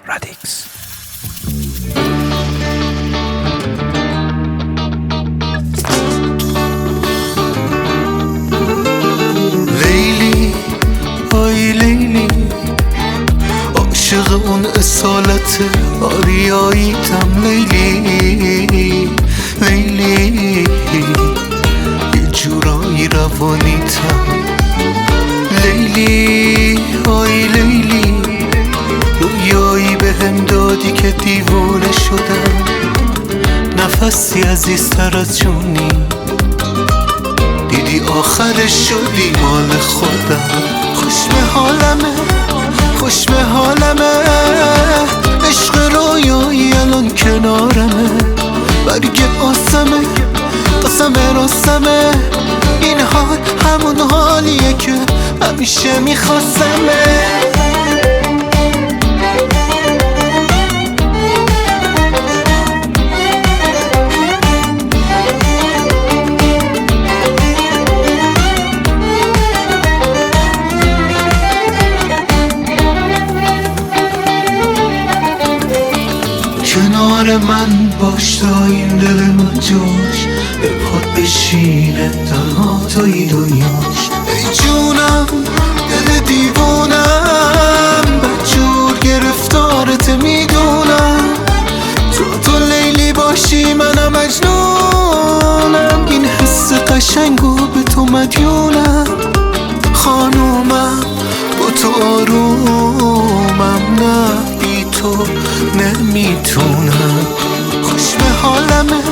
رادیکس. لیلی آی لیلی، عاشق اون اصالت آریاییتم. لیلی لیلی، یه جورایی روانیتم. لیلی آی لیلی، رویایی به هم دادی که دیوانه شدم. نفسی عزیزتر از جونی، دیدی آخرش شدی مال خودم. خوش به حالمه، خوش به حالمه، عشق رویایی الان کنارمه. برگ آسمه، قسمه راستمه، این حال همون حالیه که همیشه میخواستمه. کنار من باش تا این دل من جوش، به پات بشینه تنها توی دنیاش. ای جونم دل دیوونم، بدجور گرفتارت میدونم. تو لیلی باشی منم مجنونم، این حس قشنگو به تو مدیونم. خانومم با تو آرومم، نه بی تو نمیتونم. خوش به حالمه،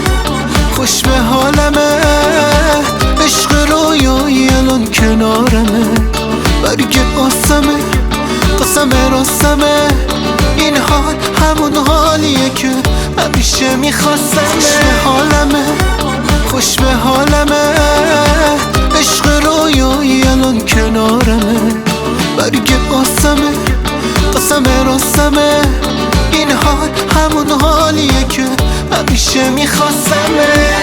خوش به حالمه، عشق رویایی الان کنارمه. برگ آسمه، قسمه راستمه، این حال همون حالیه که همیشه میخواستمه. خوش به حالمه، خوش به حالمه، عشق رویایی الان کنارمه. برگ آسمه، قسمه راستمه، این حال همون حالیه که همیشه میخواستمه.